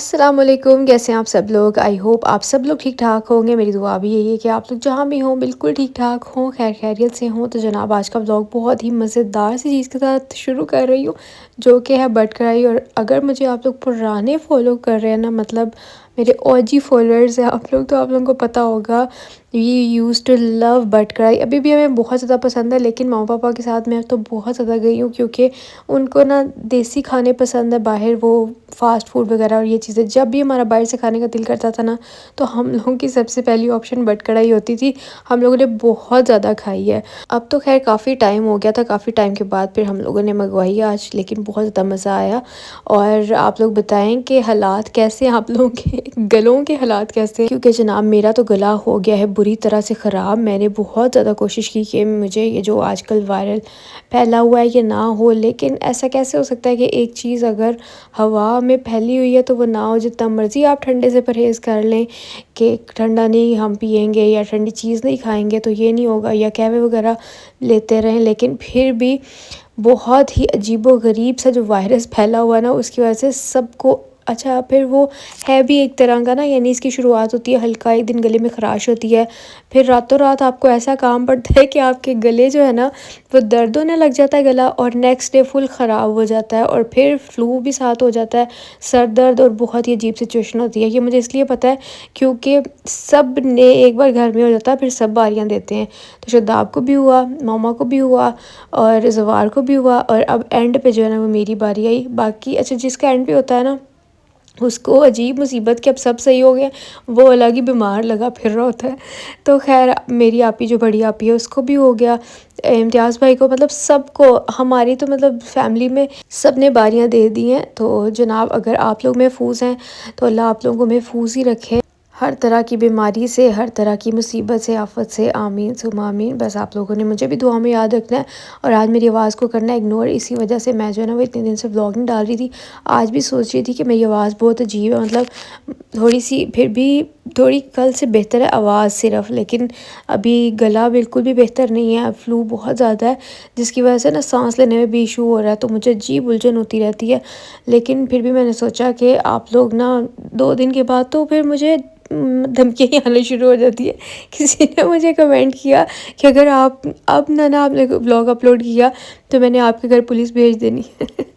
अस्सलामुअलैकुम, कैसे हैं आप सब लोग। आई होप आप सब लोग ठीक ठाक होंगे। मेरी दुआ भी यही है कि आप लोग जहाँ भी हों बिल्कुल ठीक ठाक हों, खैर खैरियत से हों। तो जनाब आज का व्लॉग बहुत ही मज़ेदार सी चीज़ के साथ शुरू कर रही हूँ, जो कि है बट कढ़ाई। और अगर मुझे आप लोग पुराने फॉलो कर रहे हैं ना, मतलब मेरे ओजी फॉलोअर्स हैं आप लोग, तो आप लोगों को पता होगा we use to love but कढ़ाई। अभी भी हमें बहुत ज़्यादा पसंद है, लेकिन मामा पापा के साथ मैं तो बहुत ज़्यादा गई हूँ, क्योंकि उनको ना देसी खाने पसंद है, बाहर वो फ़ास्ट फूड वगैरह और ये चीज़ें। जब भी हमारा बाहर से खाने का दिल करता था ना, तो हम लोगों की सबसे पहली ऑप्शन बट कढ़ाई होती थी। हम लोगों ने बहुत ज़्यादा खाई है। अब तो खैर काफ़ी टाइम हो गया था, काफ़ी टाइम के बाद फिर हम लोगों ने मंगवाई आज, लेकिन बहुत ज़्यादा मज़ा आया। और आप लोग बताएं कि हालात कैसे हैं आप लोगों के गलों के हालात कैसे हैं, क्योंकि जनाब मेरा तो गला हो गया है बुरी तरह से ख़राब। मैंने बहुत ज़्यादा कोशिश की कि मुझे ये जो आजकल वायरल फैला हुआ है ये ना हो, लेकिन ऐसा कैसे हो सकता है कि एक चीज़ अगर हवा में फैली हुई है तो वो ना हो। जितना मर्ज़ी आप ठंडे से परहेज़ कर लें कि ठंडा नहीं हम पिएंगे या ठंडी चीज़ नहीं खाएंगे तो ये नहीं होगा, या कहवे वगैरह लेते रहें, लेकिन फिर भी बहुत ही अजीबो-गरीब सा जो वायरस फैला हुआ है ना, उसकी वजह से सबको। अच्छा, फिर वो है भी एक तरह का ना, यानी इसकी शुरुआत होती है हल्का, एक दिन गले में ख़राश होती है, फिर रातों रात आपको ऐसा काम पड़ता है कि आपके गले जो है ना वो दर्द होने लग जाता है गला, और नेक्स्ट डे फुल ख़राब हो जाता है, और फिर फ्लू भी साथ हो जाता है, सर दर्द, और बहुत ही अजीब सिचुएशन होती है। ये मुझे इसलिए पता है क्योंकि सब ने एक बार घर में हो जाता है फिर सब बारियाँ देते हैं। तो शदाब को भी हुआ, मामा को भी हुआ, और जवार को भी हुआ, और अब एंड पे जो है ना वो मेरी बारी आई। बाकी अच्छा, जिसका एंड पे होता है ना उसको अजीब मुसीबत कि अब सब सही हो गया, वो अलग ही बीमार लगा फिर रहा होता है। तो खैर मेरी आपी जो बड़ी आपी है उसको भी हो गया, इम्तियाज़ भाई को, मतलब सबको, हमारी तो मतलब फैमिली में सब ने बारियां दे दी हैं। तो जनाब अगर आप लोग महफूज हैं तो अल्लाह आप लोगों को महफूज ही रखे हर तरह की बीमारी से, हर तरह की मुसीबत से, आफत से। आमीन सुम्मा आमीन। बस आप लोगों ने मुझे भी दुआ में याद रखना है, और आज मेरी आवाज़ को करना है इग्नोर। इसी वजह से मैं जो है ना वो इतने दिन से व्लॉग नहीं डाल रही थी। आज भी सोच रही थी कि मेरी आवाज़ बहुत अजीब है, मतलब थोड़ी सी, फिर भी थोड़ी कल से बेहतर है आवाज़ सिर्फ, लेकिन अभी गला बिल्कुल भी बेहतर नहीं है। फ्लू बहुत ज़्यादा है, जिसकी वजह से ना सांस लेने में भी इशू हो रहा है, तो मुझे अजीब उलझन होती रहती है। लेकिन फिर भी मैंने सोचा कि आप लोग ना 2 दिन के बाद तो फिर मुझे धमकियाँ ही आना शुरू हो जाती है। किसी ने मुझे कमेंट किया कि अगर आप अब ना आपने व्लॉग अपलोड किया तो मैंने आपके घर पुलिस भेज देनी है।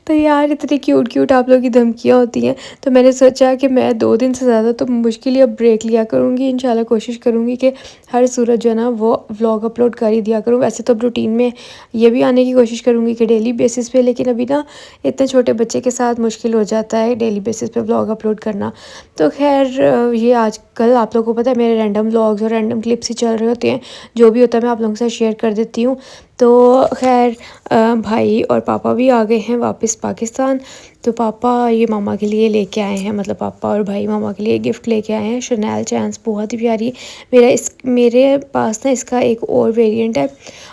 तो यार इतनी क्यूट क्यूट आप लोगों की धमकियाँ होती हैं, तो मैंने सोचा कि मैं 2 दिन से ज़्यादा तो मुश्किल ही अब ब्रेक लिया करूँगी। इंशाल्लाह कोशिश करूँगी कि हर सूरत जो है ना वो व्लॉग अपलोड कर ही दिया करूँ। वैसे तो अब रूटीन में ये भी आने की कोशिश करूँगी कि डेली बेसिस पे, लेकिन अभी ना इतने छोटे बच्चे के साथ मुश्किल हो जाता है डेली बेसिस पे व्लॉग अपलोड करना। तो खैर ये आजकल आप लोगों को पता है मेरे रैंडम व्लॉग्स और रैंडम क्लिप्स ही चल रहे होते हैं, जो भी होता है मैं आप लोगों के साथ शेयर कर देती हूँ। तो खैर भाई और पापा भी आ गए हैं वापस पाकिस्तान। तो पापा ये मामा के लिए लेके आए हैं, मतलब पापा और भाई मामा के लिए गिफ्ट लेके आए हैं, शनेल चैन्स, बहुत ही प्यारी। मेरे पास ना इसका एक और वेरिएंट है,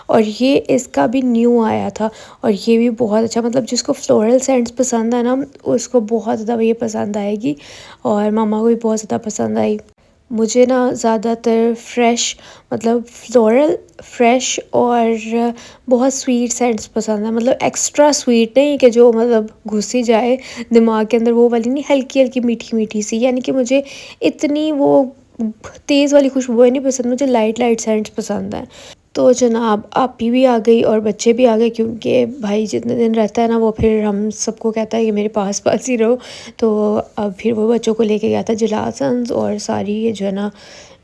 और ये इसका भी न्यू आया था, और ये भी बहुत अच्छा, मतलब जिसको फ्लोरल सेंट्स पसंद है ना उसको बहुत ज़्यादा ये पसंद आएगी, और मामा को भी बहुत ज़्यादा पसंद आई। मुझे ना ज़्यादातर फ्रेश, मतलब फ्लोरल, फ्रेश और बहुत स्वीट सेंट्स पसंद है, मतलब एक्स्ट्रा स्वीट नहीं कि जो मतलब घुस ही जाए दिमाग के अंदर, वो वाली नहीं, हल्की हल्की मीठी मीठी सी। यानी कि मुझे इतनी वो तेज़ वाली खुशबू नहीं पसंद, मुझे लाइट लाइट सेंट्स पसंद है। तो जनाब आपी भी आ गई और बच्चे भी आ गए, क्योंकि भाई जितने दिन रहता है ना वो फिर हम सबको कहता है कि मेरे पास पास ही रहो। तो अब फिर वो बच्चों को लेके गया था जलासंस, और सारी ये जो है ना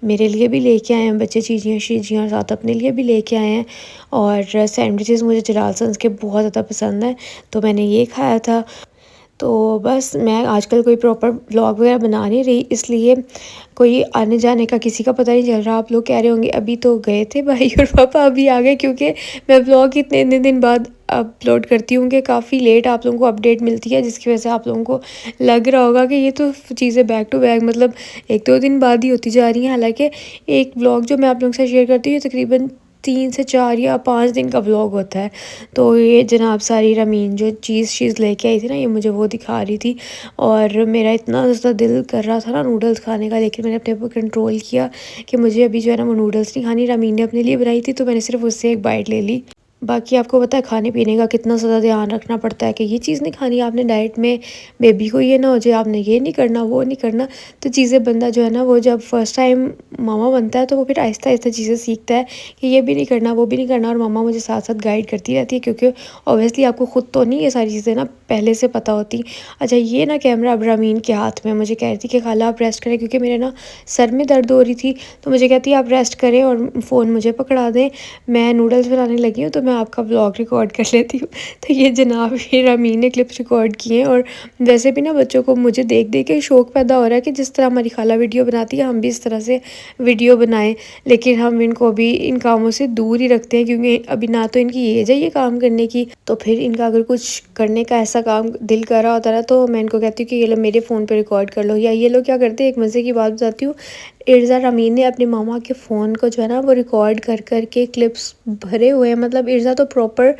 मेरे लिए भी लेके आए हैं बच्चे, चीज़ियाँ शीजियाँ, साथ अपने लिए भी लेके आए हैं। और सैंडविचेस मुझे जलासंस के बहुत ज़्यादा पसंद है, तो मैंने ये खाया था। तो बस मैं आजकल कोई प्रॉपर व्लॉग वगैरह बना नहीं रही, इसलिए कोई आने जाने का किसी का पता नहीं चल रहा। आप लोग कह रहे होंगे अभी तो गए थे भाई और पापा, अभी आ गए, क्योंकि मैं व्लॉग इतने इतने दिन बाद अपलोड करती हूँ कि काफ़ी लेट आप लोगों को अपडेट मिलती है, जिसकी वजह से आप लोगों को लग रहा होगा कि ये तो चीज़ें बैक टू बैक, मतलब 1-2 दिन बाद ही होती जा रही हैं। हालांकि एक व्लॉग जो मैं आप लोगों के साथ शेयर करती हूँ तकरीबन 3 से 4 या 5 दिन का व्लॉग होता है। तो ये जनाब सारी रमीन जो चीज़ लेके आई थी ना, ये मुझे वो दिखा रही थी, और मेरा इतना ज़्यादा दिल कर रहा था ना नूडल्स खाने का, लेकिन मैंने अपने ऊपर कंट्रोल किया कि मुझे अभी जो है ना वो नूडल्स नहीं खानी। रमीन ने अपने लिए बनाई थी तो मैंने सिर्फ उससे एक बाइट ले ली। बाकी आपको पता है खाने पीने का कितना ज़्यादा ध्यान रखना पड़ता है कि ये चीज़ नहीं खानी आपने डाइट में, बेबी को ये ना हो जाए, आपने ये नहीं करना, वो नहीं करना। तो चीज़ें बंदा जो है ना वो जब फर्स्ट टाइम मामा बनता है तो वो फिर आहिस्ता आहिस्ता चीज़ें सीखता है कि ये भी नहीं करना, वो भी नहीं करना। और मम्मा मुझे साथ साथ गाइड करती रहती है, क्योंकि ऑब्वियसली आपको खुद तो नहीं ये सारी चीज़ें ना पहले से पता होती। अच्छा, ये ना कैमरा अब रामीन के हाथ में, मुझे कह रही थी कि खाला आप रेस्ट करें, क्योंकि मेरे ना सर में दर्द हो रही थी। तो मुझे कहती है आप रेस्ट करें और फ़ोन मुझे पकड़ा दें, मैं नूडल्स बनाने लगी हूँ तो मैं आपका व्लॉग रिकॉर्ड कर लेती हूँ। तो ये जनाब ही रामीन ने क्लिप्स रिकॉर्ड किए हैं। और वैसे भी ना बच्चों को मुझे देख देख के शौक़ पैदा हो रहा है कि जिस तरह हमारी खाला वीडियो बनाती है हम भी इस तरह से वीडियो बनाएं। लेकिन हम इनको अभी इन कामों से दूर ही रखते हैं, क्योंकि अभी ना तो इनकी एज है ये काम करने की। तो फिर इनका अगर कुछ करने का ऐसा काम दिल कर रहा होता है तो मैं इनको कहती हूँ कि ये लो मेरे फ़ोन पे रिकॉर्ड कर लो। या ये लोग क्या करते हैं, एक मज़े की बात बताती हूँ, इर्ज़ा रामीन ने अपनी मामा के फ़ोन को जो है ना वो रिकॉर्ड कर कर के क्लिप्स भरे हुए हैं। मतलब इर्ज़ा तो प्रॉपर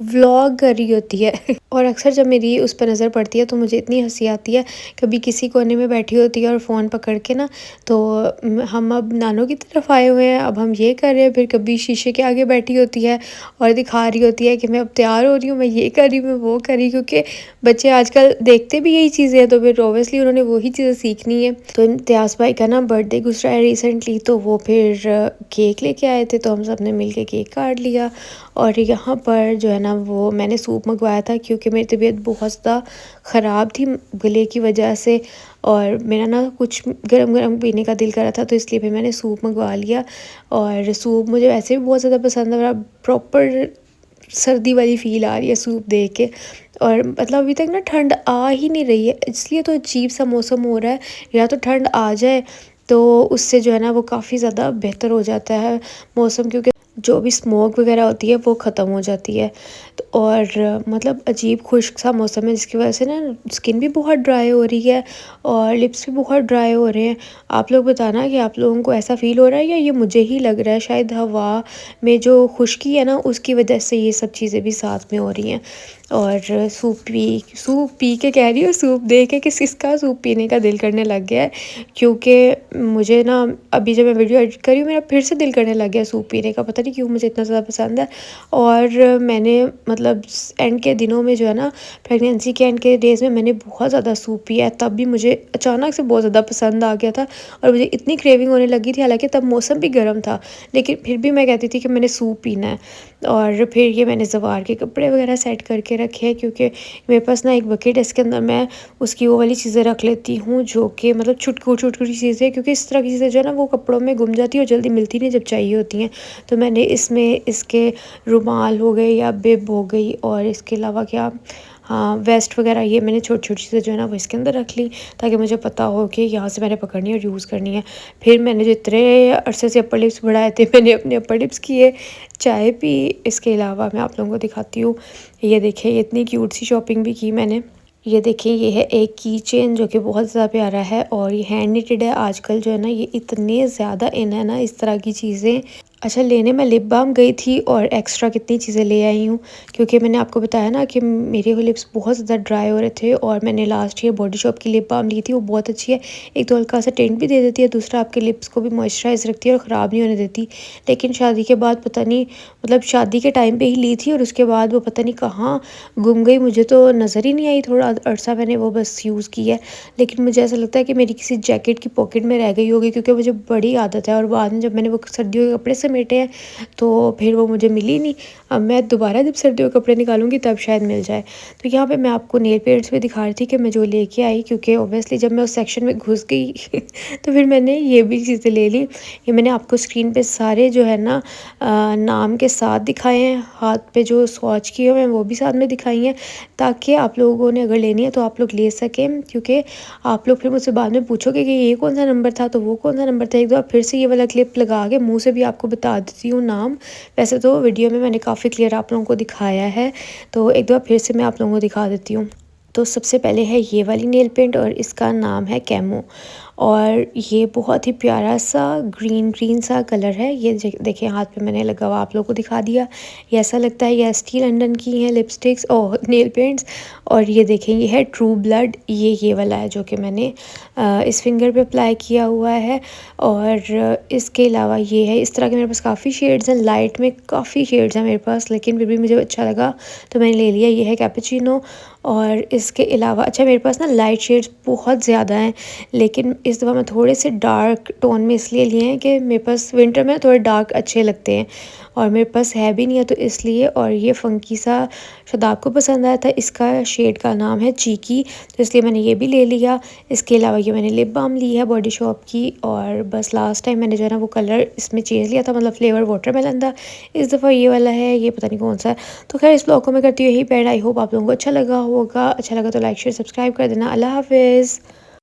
व्लॉग कर रही होती है। और अक्सर जब मेरी उस पर नज़र पड़ती है तो मुझे इतनी हंसी आती है। कभी किसी कोने में बैठी होती है और फ़ोन पकड़ के ना, तो हम अब नानों की तरफ आए हुए हैं, अब हम ये कर रहे हैं। फिर कभी शीशे के आगे बैठी होती है और दिखा रही होती है कि मैं अब तैयार हो रही हूँ, मैं ये कर रही हूँ, मैं वो कर रही हूँ। क्योंकि बच्चे आजकल देखते भी यही चीज़ें हैं, तो फिर ऑब्वियसली उन्होंने वही चीज़ें सीखनी है। तो इम्तियाज़ भाई का ना बर्थडे गुजरा है रिसेंटली, तो वो फिर केक लेके आए थे, तो हम सब ने मिल के केक काट लिया। और यहाँ पर जो है ना वो मैंने सूप मंगवाया था, क्योंकि मेरी तबीयत बहुत ज़्यादा ख़राब थी गले की वजह से, और मेरा ना कुछ गरम गरम पीने का दिल कर रहा था, तो इसलिए फिर मैंने सूप मंगवा लिया। और सूप मुझे वैसे भी बहुत ज़्यादा पसंद है, प्रॉपर सर्दी वाली फ़ील आ रही है सूप देख के। और मतलब अभी तक ना ठंड आ ही नहीं रही है, इसलिए तो अजीब सा मौसम हो रहा है। या तो ठंड आ जाए तो उससे जो है ना वो काफ़ी ज़्यादा बेहतर हो जाता है मौसम, क्योंकि जो भी स्मोक वगैरह होती है वो ख़त्म हो जाती है। तो और मतलब अजीब खुश्क सा मौसम है, जिसकी वजह से ना स्किन भी बहुत ड्राई हो रही है और लिप्स भी बहुत ड्राई हो रहे हैं। आप लोग बताना कि आप लोगों को ऐसा फ़ील हो रहा है या ये मुझे ही लग रहा है। शायद हवा में जो खुश्की है ना उसकी वजह से ये सब चीज़ें भी साथ में हो रही हैं। और सूप पी के कह रही हूँ, सूप दे के किसका सूप पीने का दिल करने लग गया है। क्योंकि मुझे ना अभी जब मैं वीडियो एडिट कर रही हूँ मेरा फिर से दिल करने लग गया सूप पीने का, पता नहीं क्यों मुझे इतना ज़्यादा पसंद है। और मैंने मतलब एंड के दिनों में जो है ना, प्रेगनेंसी के एंड के डेज़ में मैंने बहुत ज़्यादा सूप पिया है, तब भी मुझे अचानक से बहुत ज़्यादा पसंद आ गया था और मुझे इतनी क्रेविंग होने लगी थी। हालांकि तब मौसम भी गर्म था, लेकिन फिर भी मैं कहती थी कि मैंने सूप पीना है। और फिर ये मैंने ज़वार के कपड़े वगैरह सेट करके रखे हैं, क्योंकि मेरे पास ना एक बकेट है, इसके अंदर मैं उसकी वो वाली चीज़ें रख लेती हूँ जो कि मतलब छोटी चीज़ें, क्योंकि इस तरह की चीज़ें जो है ना वो कपड़ों में गुम जाती है और जल्दी मिलती नहीं जब चाहिए होती हैं। तो मैंने इसमें इसके रुमाल हो गए या बिब हो गई, और इसके अलावा क्या, हाँ, वेस्ट वगैरह, ये मैंने छोटी छोटी चीज़ें जो है ना वो इसके अंदर रख ली, ताकि मुझे पता हो कि यहाँ से मैंने पकड़नी है और यूज़ करनी है। फिर मैंने जो इतने अरसे से अपर लिप्स बढ़ाए थे, मैंने अपने अपर लिप्स किए, चाय पी। इसके अलावा मैं आप लोगों को दिखाती हूँ, ये देखिए ये इतनी क्यूट सी शॉपिंग भी की मैंने। ये देखिए ये है एक की चेन जो कि बहुत ज़्यादा प्यारा है, और ये हैंड निटेड है। आजकल जो है ना ये इतने ज़्यादा इन है ना इस तरह की चीज़ें। अच्छा, लेने मैं लिप बाम गई थी और एक्स्ट्रा कितनी चीज़ें ले आई हूँ, क्योंकि मैंने आपको बताया ना कि मेरे लिप्स बहुत ज़्यादा ड्राई हो रहे थे, और मैंने लास्ट ईयर बॉडी शॉप की लिप बाम ली थी। वो बहुत अच्छी है, एक तो हल्का सा टेंट भी दे देती है, दूसरा आपके लिप्स को भी मॉइस्चराइज रखती है और ख़राब नहीं होने देती। लेकिन शादी के बाद पता नहीं, मतलब शादी के टाइम पर ही ली थी और उसके बाद वो पता नहीं कहाँ गुम गई, मुझे तो नज़र ही नहीं आई। थोड़ा अरसा मैंने वो बस यूज़ की है, लेकिन मुझे ऐसा लगता है कि मेरी किसी जैकेट की पॉकेट में रह गई होगी, क्योंकि मुझे बड़ी आदत है। और बाद में जब मैंने वो सर्दियों के कपड़े समेटे हैं तो फिर वो मुझे मिली नहीं। अब मैं दोबारा जब सर्दियों के कपड़े निकालूंगी तब शायद मिल जाए। तो यहाँ पे मैं आपको नेल पेंट्स भी दिखा रही थी कि मैं जो लेके आई, क्योंकि ऑब्वियसली जब मैं उस सेक्शन में घुस गई तो फिर मैंने ये भी चीज़ें ले ली। ये मैंने आपको स्क्रीन पे सारे जो है ना नाम के साथ दिखाए हैं, हाथ पे जो स्वॉच किए हुए हैं वो भी साथ में दिखाई हैं, ताकि आप लोगों ने अगर लेनी है तो आप लोग ले सकें। क्योंकि आप लोग फिर मुझसे बाद में पूछोगे कि ये कौन सा नंबर था, तो वो कौन सा नंबर था। एक दो फिर से ये वाला क्लिप लगा के मुंह से भी आपको बता देती हूँ नाम। वैसे तो वीडियो में मैंने काफ़ी क्लियर आप लोगों को दिखाया है, तो एक दो फिर से मैं आप लोगों को दिखा देती हूँ। तो सबसे पहले है ये वाली नेल पेंट, और इसका नाम है कैमो। और ये बहुत ही प्यारा सा ग्रीन सा कलर है। ये देखिए हाथ पे मैंने लगा हुआ आप लोगों को दिखा दिया। ये ऐसा लगता है ये एसटी लंदन की हैं लिपस्टिक्स और नेल पेंट्स। और ये देखें ये है ट्रू ब्लड, ये वाला है जो कि मैंने इस फिंगर पे अप्लाई किया हुआ है। और इसके अलावा ये है, इस तरह के मेरे पास काफ़ी शेड्स हैं, लाइट में काफ़ी शेड्स हैं मेरे पास, लेकिन फिर भी मुझे अच्छा लगा तो मैंने ले लिया। ये है कैपेचिनो। और इसके अलावा अच्छा मेरे पास ना लाइट शेड्स बहुत ज़्यादा हैं, लेकिन इस दफ़ा मैं थोड़े से डार्क टोन में इसलिए लिए हैं कि मेरे पास विंटर में थोड़े डार्क अच्छे लगते हैं और मेरे पास है भी नहीं है तो इसलिए। और ये फ़ंकी सा शायद आपको पसंद आया था, इसका शेड का नाम है चीकी, तो इसलिए मैंने ये भी ले लिया। इसके अलावा ये मैंने लिप बाम ली है बॉडी शॉप की। और बस लास्ट टाइम मैंने जो है ना वो कलर इसमें चेंज लिया था, मतलब फ्लेवर वाटरमेलन था। इस दफ़ा ये वाला है, ये पता नहीं कौन सा है। तो खैर इस ब्लॉग को मैं करती हूँ यही पेड़। आई होप आप लोगों को अच्छा लगा होगा। अच्छा लगा तो लाइक शेयर सब्सक्राइब कर देना। अल्लाह हाफिज़।